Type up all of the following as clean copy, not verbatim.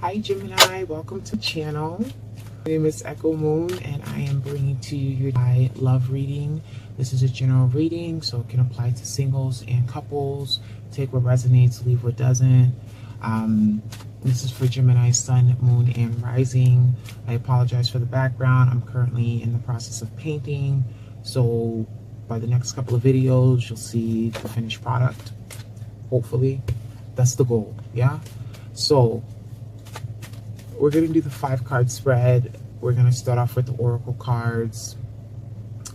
Hi Gemini, welcome to the channel. My name is Echo Moon and I am bringing to you your love reading. This is a general reading, so it can apply to singles and couples. Take what resonates, leave what doesn't. This is for Gemini, Sun, Moon, and Rising. I apologize for the background. I'm currently in the process of painting, so by the next couple of videos, you'll see the finished product. Hopefully, that's the goal, yeah? So, we're going to do the 5-card spread. We're going to start off with the oracle cards,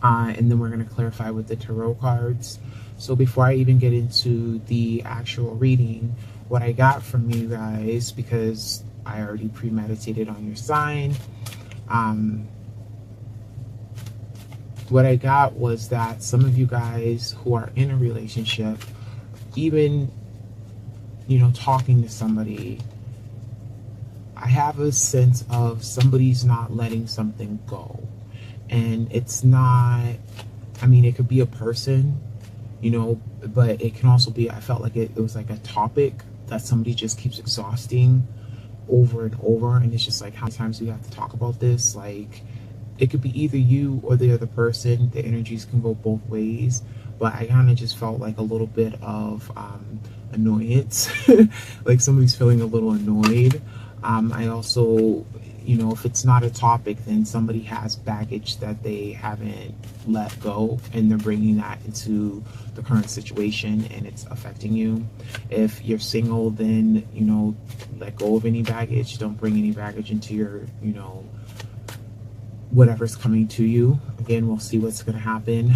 and then we're going to clarify with the tarot cards. So before I even get into the actual reading, what I got from you guys, because I already premeditated on your sign, what I got was that some of you guys who are in a relationship, even, you know, talking to somebody, I have a sense of somebody's not letting something go. And it's not, I mean, it could be a person, you know, but it can also be, I felt like it was like a topic that somebody just keeps exhausting over and over. And it's just like, how many times do we have to talk about this? Like, it could be either you or the other person. The energies can go both ways. But I kind of just felt like a little bit of annoyance. Like somebody's feeling a little annoyed. I also, you know, if it's not a topic, then somebody has baggage that they haven't let go and they're bringing that into the current situation and it's affecting you. If you're single, then, you know, let go of any baggage. Don't bring any baggage into your, you know, whatever's coming to you. Again, we'll see what's going to happen.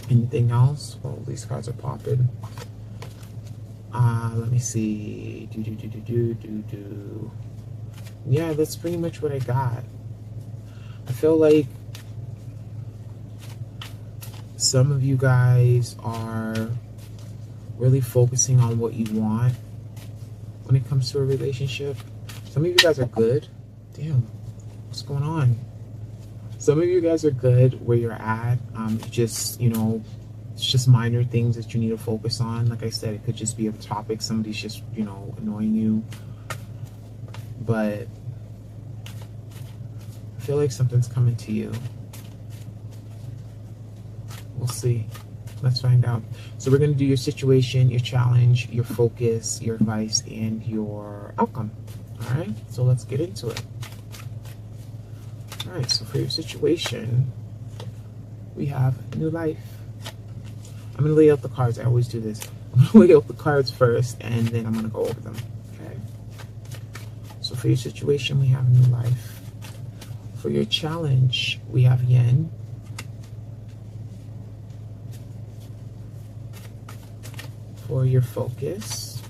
Anything else? Well, these cards are popping. Let me see. Yeah, that's pretty much what I got. I feel like some of you guys are really focusing on what you want when it comes to a relationship. Some of you guys are good. Damn, what's going on? Some of you guys are good where you're at. Just, you know, it's just minor things that you need to focus on. Like I said, it could just be a topic. Somebody's just, you know, annoying you. But I feel like something's coming to you. We'll see. Let's find out. So we're going to do your situation, your challenge, your focus, your advice, and your outcome. All right? So let's get into it. All right, so for your situation, we have new life. I'm going to lay out the cards. I always do this. I'm going to lay out the cards first, and then I'm going to go over them. Okay? So for your situation, we have new life. For your challenge, we have yen. For your focus,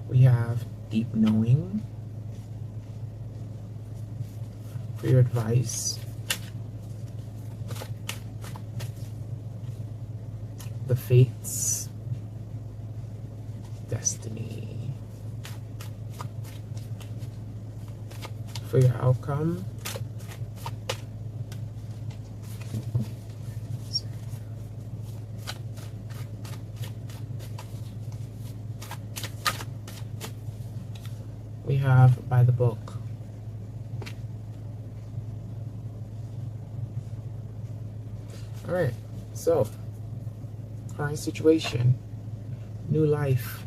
we have deep knowing. For your advice, the fates, destiny. For your outcome, we have by the book. All right, so current situation, new life.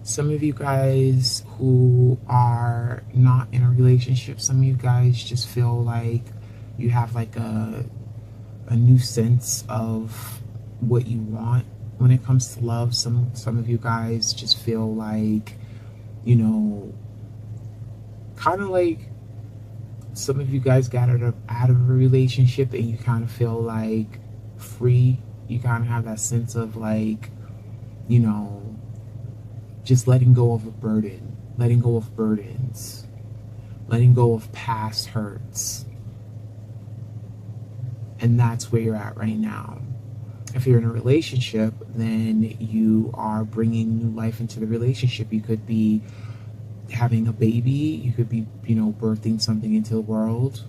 Some of you guys who are not in a relationship, some of you guys just feel like you have like a new sense of what you want when it comes to love. Some of you guys just feel like, you know, kind of like some of you guys got out of a relationship and you kind of feel like free. You kind of have that sense of like, you know, just letting go of a burden, letting go of burdens, letting go of past hurts. And that's where you're at right now. If you're in a relationship, then you are bringing new life into the relationship. You could be having a baby, you could be, you know, birthing something into the world,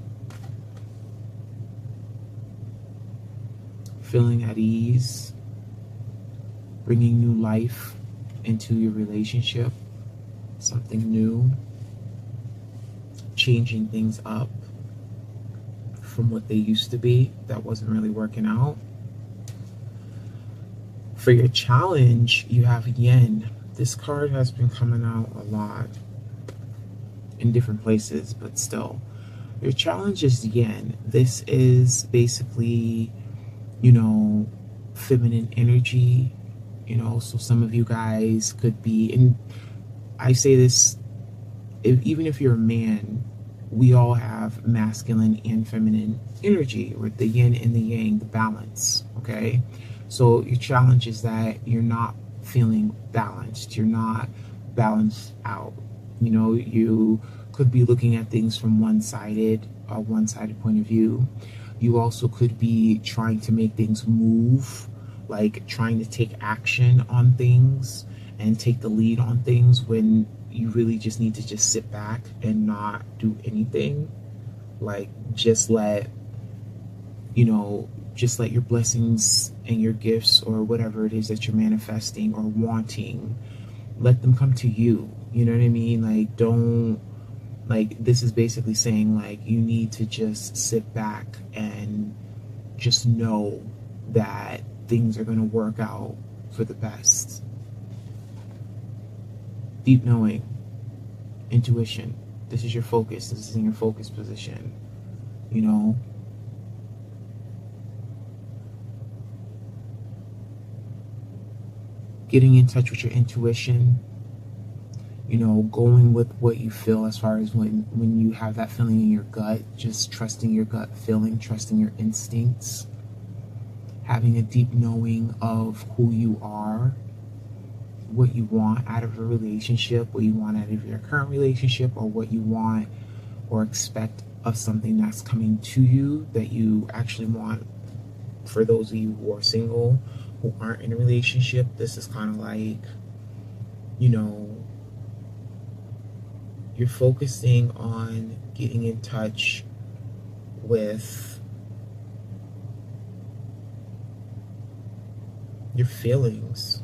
feeling at ease, bringing new life into your relationship, something new, changing things up from what they used to be that wasn't really working out. For your challenge, you have Yen. This card has been coming out a lot in different places, but still. Your challenge is Yen. This is basically, you know, feminine energy, you know, so some of you guys could be, and I say this, even if you're a man, we all have masculine and feminine energy, with the yin and the yang, the balance, okay? So your challenge is that you're not feeling balanced. You're not balanced out. You know, you could be looking at things from one-sided point of view. You also could be trying to make things move, like trying to take action on things and take the lead on things, when you really just need to just sit back and not do anything. Like, just let, you know, just let your blessings and your gifts, or whatever it is that you're manifesting or wanting, let them come to you. You know what I mean? Like, don't, like, this is basically saying, like, you need to just sit back and just know that things are going to work out for the best. Deep knowing, intuition. This is your focus. This is in your focus position. You know, getting in touch with your intuition, you know, going with what you feel, as far as when you have that feeling in your gut, just trusting your gut feeling, trusting your instincts, having a deep knowing of who you are, what you want out of a relationship, what you want out of your current relationship, or what you want or expect of something that's coming to you that you actually want. For those of you who are single, who aren't in a relationship, this is kind of like, you know, you're focusing on getting in touch with your feelings.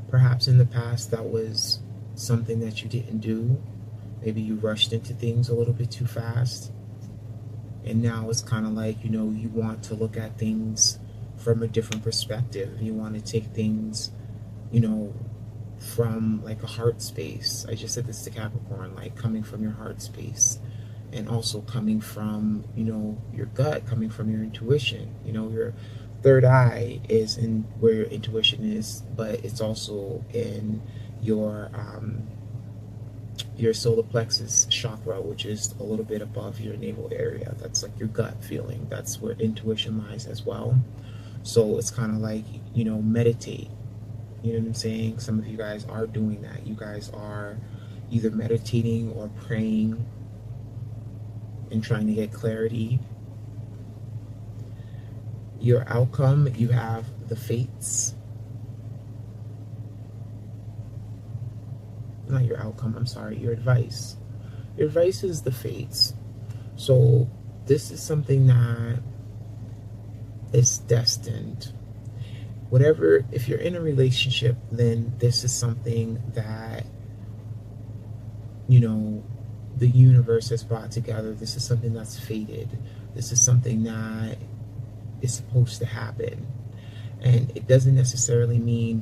Perhaps in the past that was something that you didn't do. Maybe you rushed into things a little bit too fast. And now it's kind of like, you know, you want to look at things from a different perspective. You want to take things, you know, from like a heart space. I just said this to Capricorn, like coming from your heart space, and also coming from, you know, your gut, coming from your intuition. You know, your third eye is in where your intuition is, but it's also in your solar plexus chakra, which is a little bit above your navel area. That's like your gut feeling. That's where intuition lies as well. So it's kind of like, you know, meditate. You know what I'm saying? Some of you guys are doing that. You guys are either meditating or praying and trying to get clarity. Your outcome, you have the fates. Not your outcome, I'm sorry, your advice. Your advice is the fates. So this is something that is destined. Whatever, if you're in a relationship, then this is something that, you know, the universe has brought together. This is something that's fated. This is something that is supposed to happen. And it doesn't necessarily mean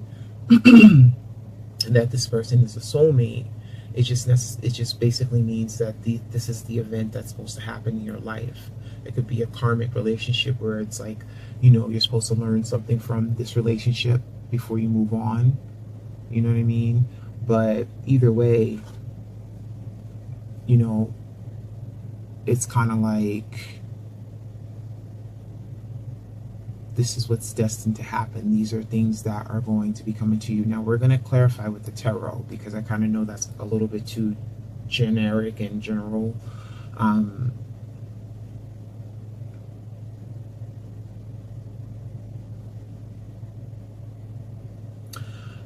that this person is a soulmate. It just basically means that this is the event that's supposed to happen in your life. It could be a karmic relationship where it's like, you know, you're supposed to learn something from this relationship before you move on. You know what I mean? But either way, you know, it's kind of like, this is what's destined to happen. These are things that are going to be coming to you. Now, we're going to clarify with the tarot, because I kind of know that's a little bit too generic and general.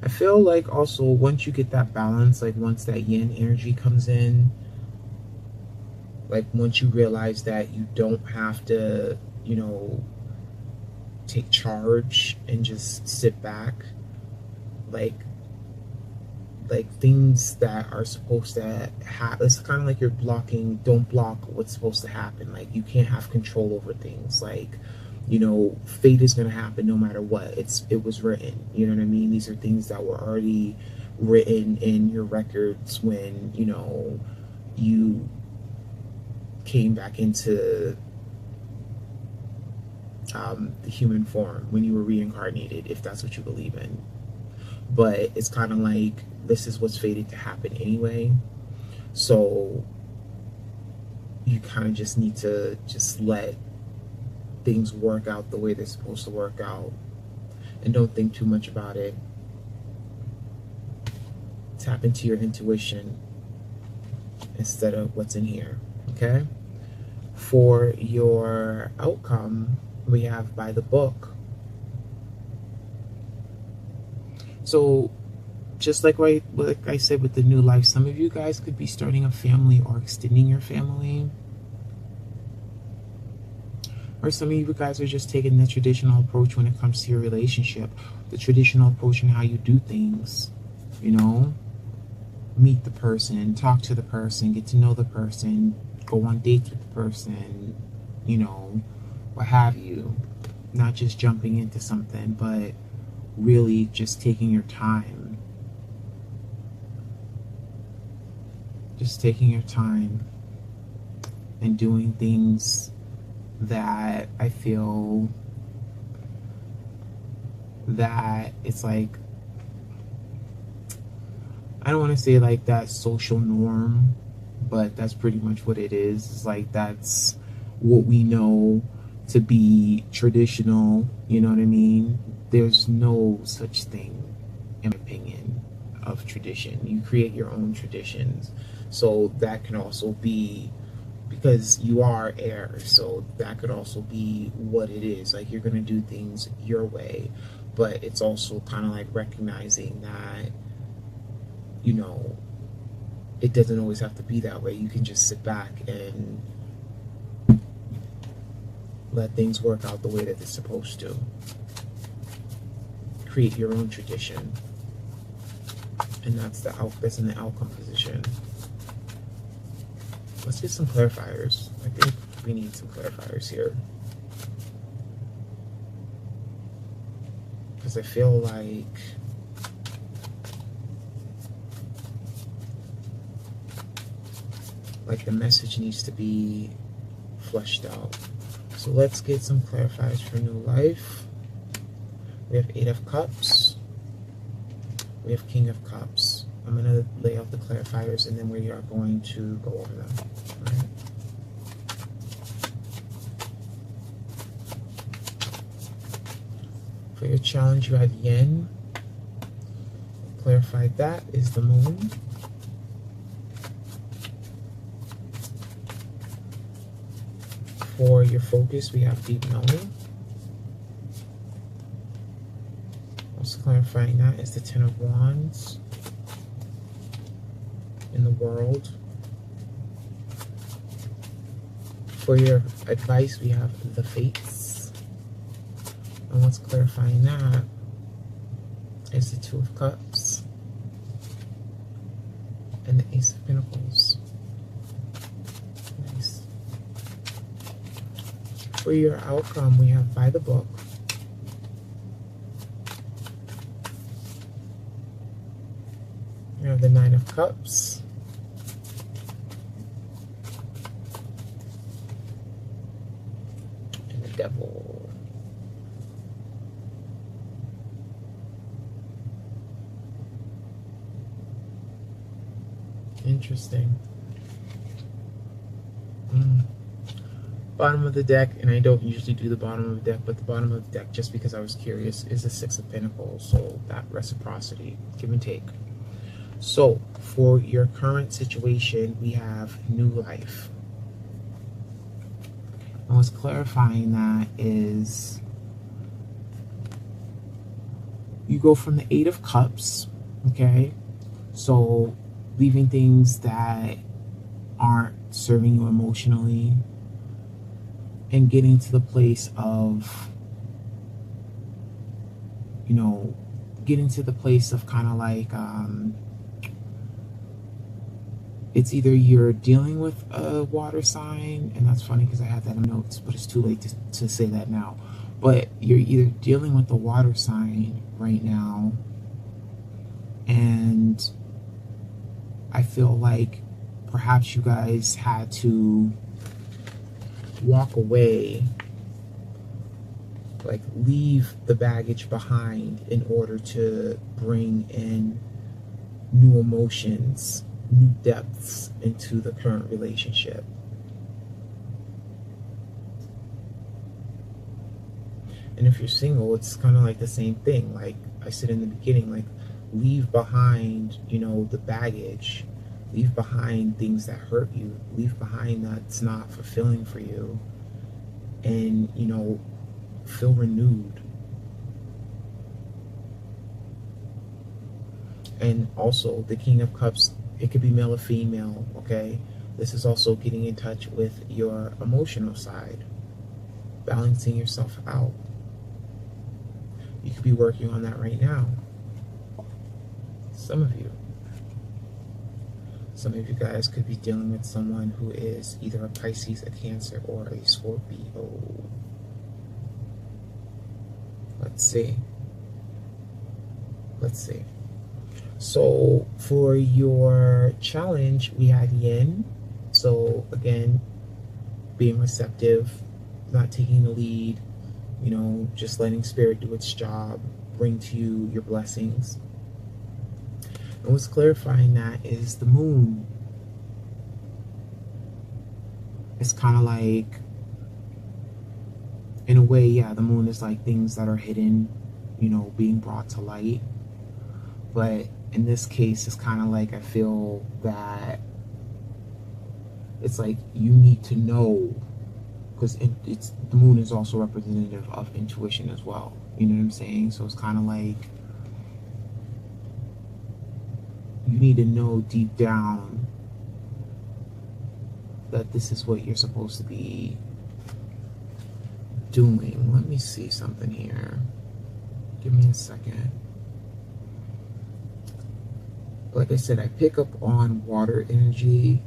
I feel like also once you get that balance, like once that yin energy comes in, like once you realize that you don't have to, you know, take charge and just sit back, like things that are supposed to happen. It's kind of like you're blocking, don't block what's supposed to happen. Like you can't have control over things. Like, you know, fate is going to happen no matter what. It was written, you know what I mean? These are things that were already written in your records when, you know, you came back into the human form, when you were reincarnated, if that's what you believe in. But it's kind of like, this is what's fated to happen anyway. So you kind of just need to just let things work out the way they're supposed to work out. And don't think too much about it. Tap into your intuition instead of what's in here, okay? For your outcome, we have by the book. So just like I said with the new life, some of you guys could be starting a family or extending your family. Or some of you guys are just taking the traditional approach when it comes to your relationship. The traditional approach in how you do things, you know? Meet the person, talk to the person, get to know the person, go on dates with the person, you know, what have you. Not just jumping into something, but really just taking your time. Just taking your time and doing things that I feel that it's like, I don't want to say like that social norm, but that's pretty much what it is. It's like that's what we know to be traditional, you know what I mean? There's no such thing, in my opinion, of tradition. You create your own traditions. So that can also be, because you are air, so that could also be what it is. Like you're going to do things your way, but it's also kind of like recognizing that, you know, it doesn't always have to be that way. You can just sit back and let things work out the way that they're supposed to. Create your own tradition. And that's in the outcome position. Let's get some clarifiers. I think we need some clarifiers here. Because I feel like the message needs to be fleshed out. So let's get some clarifiers for new life. We have 8 of Cups. We have King of Cups. I'm going to lay out the clarifiers and then we are going to go over them. All right. For your challenge, you have Yen. Clarified that is the Moon. For your focus, we have Deep Knowing. Also clarifying that is the 10 of Wands. In the World. For your advice, we have the Fates. And what's clarifying that is the 2 of Cups. And the Ace of Pentacles. Nice. For your outcome, we have by the book. We have the 9 of Cups. And the Devil. Interesting. Bottom of the deck, and I don't usually do the bottom of the deck, but the bottom of the deck, just because I was curious, is the 6 of Pentacles. So that reciprocity, give and take. So for your current situation, we have new life. And what's clarifying that is you go from the 8 of Cups, okay? So leaving things that aren't serving you emotionally and getting to the place of, you know, get into the place of kind of like, it's either you're dealing with a water sign, and that's funny because I had that in notes, but it's too late to say that now. But you're either dealing with the water sign right now, and I feel like perhaps you guys had to walk away, like leave the baggage behind in order to bring in new emotions, new depths into the current relationship. And if you're single, it's kind of like the same thing. Like I said in the beginning, like leave behind, you know, the baggage, leave behind things that hurt you, leave behind that's not fulfilling for you, and, you know, feel renewed. And also the King of Cups, it could be male or female, okay? This is also getting in touch with your emotional side, balancing yourself out. You could be working on that right now. Some of you. Some of you guys could be dealing with someone who is either a Pisces, a Cancer, or a Scorpio. Let's see. Let's see. So for your challenge, we had Yin. So again, being receptive, not taking the lead, you know, just letting spirit do its job, bring to you your blessings. And what's clarifying that is the moon. It's kind of like, in a way, yeah, the moon is like things that are hidden, you know, being brought to light. But in this case, it's kind of like, I feel that it's like you need to know, because it's the moon is also representative of intuition as well. You know what I'm saying? So it's kind of like you need to know deep down that this is what you're supposed to be doing. Let me see something here. Give me a second. Like I said, I pick up on water energy.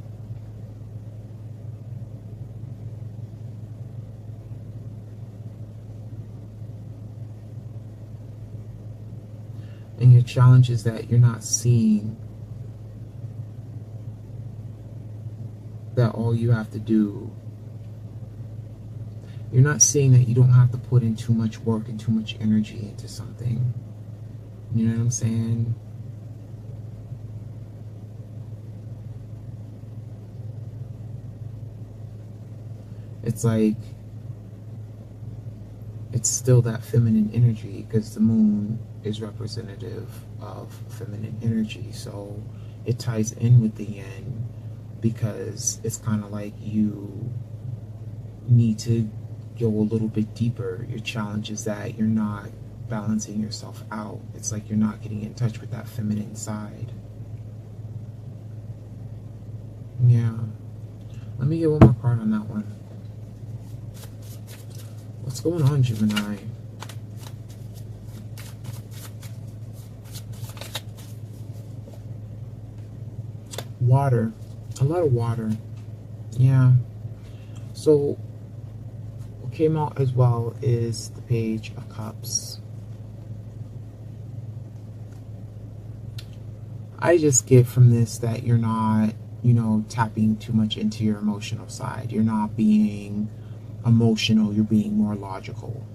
And your challenge is that you're not seeing that all you have to do, you're not seeing that you don't have to put in too much work and too much energy into something. You know what I'm saying? It's like, it's still that feminine energy, because the moon is representative of feminine energy. So it ties in with the yin, because it's kind of like you need to go a little bit deeper. Your challenge is that you're not balancing yourself out. It's like you're not getting in touch with that feminine side. Yeah. Let me get one more card on that one. What's going on, Gemini? Water. A lot of water. Yeah. So what came out as well is the Page of Cups. I just get from this that you're not, you know, tapping too much into your emotional side. You're not being emotional, you're being more logical.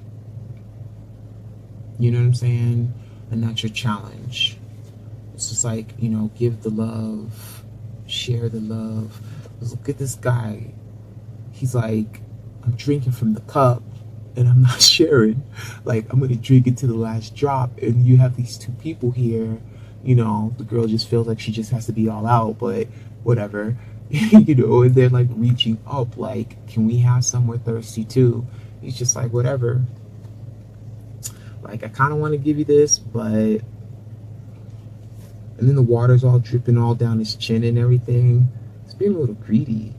You know what I'm saying? And that's your challenge. It's just like, you know, give the love, share the love. Look at this guy. He's like, I'm drinking from the cup and I'm not sharing. Like, I'm gonna drink it to the last drop. And you have these two people here, you know, the girl just feels like she just has to be all out, but whatever. You know, and they're like reaching up, like, can we have some? We're thirsty too. He's just like, whatever. Like, I kind of want to give you this, but... And then the water's all dripping all down his chin and everything. It's being a little greedy.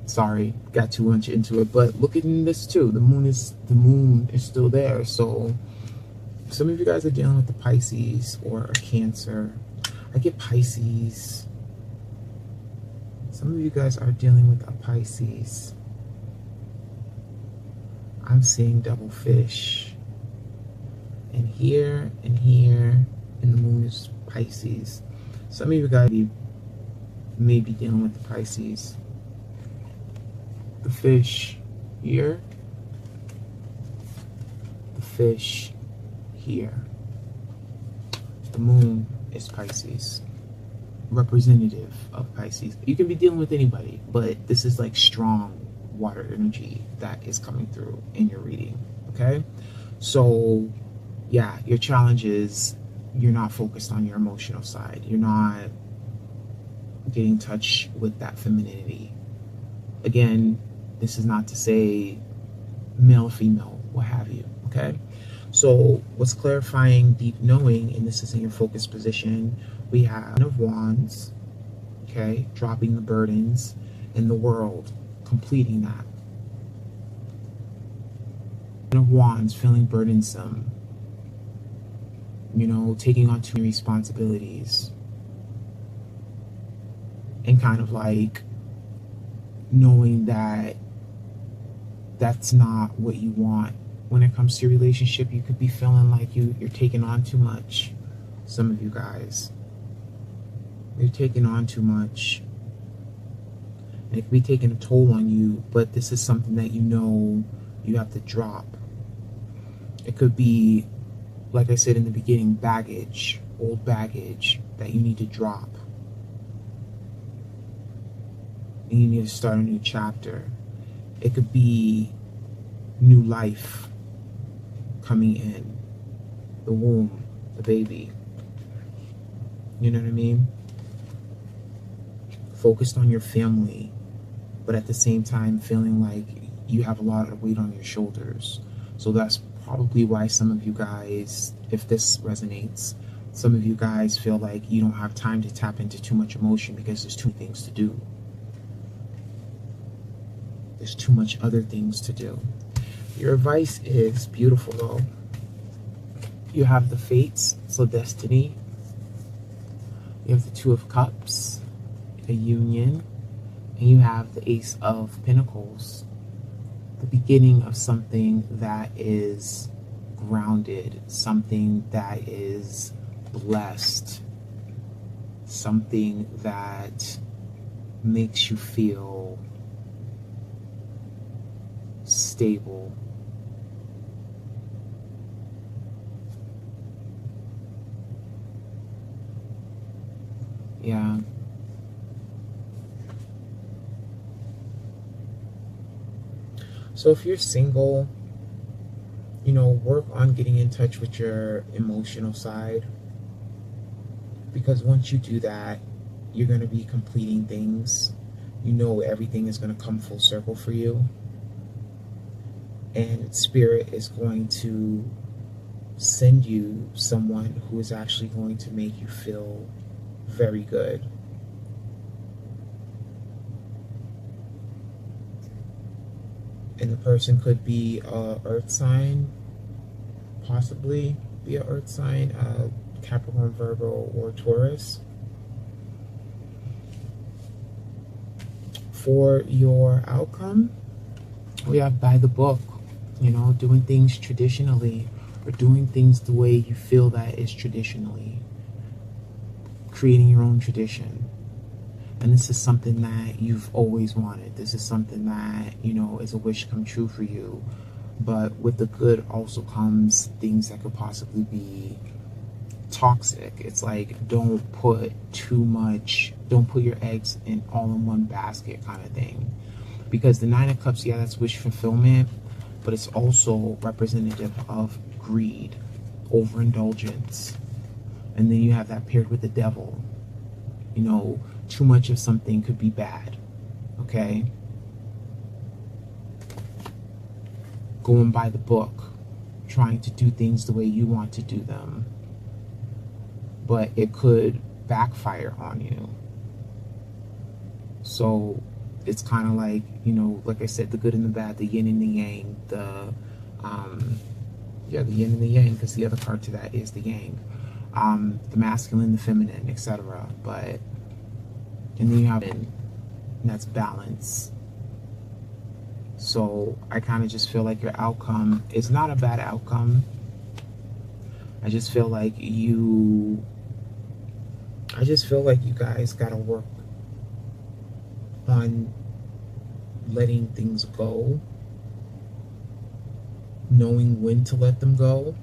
Sorry, got too much into it, but look at this too. The moon is still there, so Some of you guys are dealing with the Pisces or a Cancer. I get Pisces. Some of you guys are dealing with a Pisces. I'm seeing double fish. And here, and the moon is Pisces. Some of you guys may be dealing with the Pisces. The fish here. The fish here. The moon is Pisces. Representative of Pisces. You can be dealing with anybody, but this is like strong water energy that is coming through in your reading. Okay? So, yeah, your challenge is you're not focused on your emotional side. You're not getting in touch with that femininity. Again, this is not to say male or female, what have you, okay? So what's clarifying deep knowing, and this is in your focus position, we have Ten of Wands, okay, dropping the burdens in the world, completing that. Ten of Wands, feeling burdensome, you know, taking on too many responsibilities, and kind of like knowing that that's not what you want. When it comes to your relationship, you could be feeling like you're taking on too much. Some of you guys, you're taking on too much. And it could be taking a toll on you, but this is something that you know you have to drop. It could be, like I said in the beginning, baggage, old baggage that you need to drop. And you need to start a new chapter. It could be new life coming in, the womb, the baby. You know what I mean? Focused on your family, but at the same time feeling like you have a lot of weight on your shoulders. So that's probably why some of you guys, if this resonates, some of you guys feel like you don't have time to tap into too much emotion because there's too many things to do. There's too much other things to do. Your advice is beautiful though. You have the Fates, so destiny. You have the Two of Cups, a union. And you have the Ace of Pentacles, the beginning of something that is grounded, something that is blessed, something that makes you feel stable. Yeah. So if you're single, you know, work on getting in touch with your emotional side, because once you do that, you're going to be completing things. You know, everything is going to come full circle for you. And Spirit is going to send you someone who is actually going to make you feel very good. And the person could be a earth sign, possibly be an earth sign, Capricorn, Virgo, or Taurus. For your outcome, we have by the book, you know, doing things traditionally, or doing things the way you feel that is traditionally. Creating your own tradition. And this is something that you've always wanted. This is something that, you know, is a wish come true for you. But with the good also comes things that could possibly be toxic. It's like, don't put too much, don't put your eggs in all in one basket kind of thing. Because the Nine of Cups, yeah, that's wish fulfillment, but it's also representative of greed, overindulgence. And then you have that paired with the devil. You know, too much of something could be bad. Okay? Going by the book. Trying to do things the way you want to do them. But it could backfire on you. So it's kind of like, you know, like I said, the good and the bad, the yin and the yang, the Yeah, the yin and the yang, because the other part to that is the yang. The masculine, the feminine, etc. But, and then you have it, that's balance. So I kind of just feel like your outcome is not a bad outcome. I just feel like you guys got to work on letting things go, knowing when to let them go,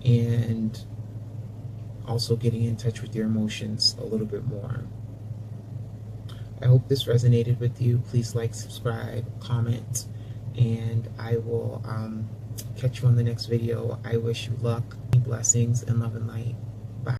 and also getting in touch with your emotions a little bit more. I hope this resonated with you. Please like, subscribe, comment, and I will catch you on the next video. I wish you luck, blessings, and love and light.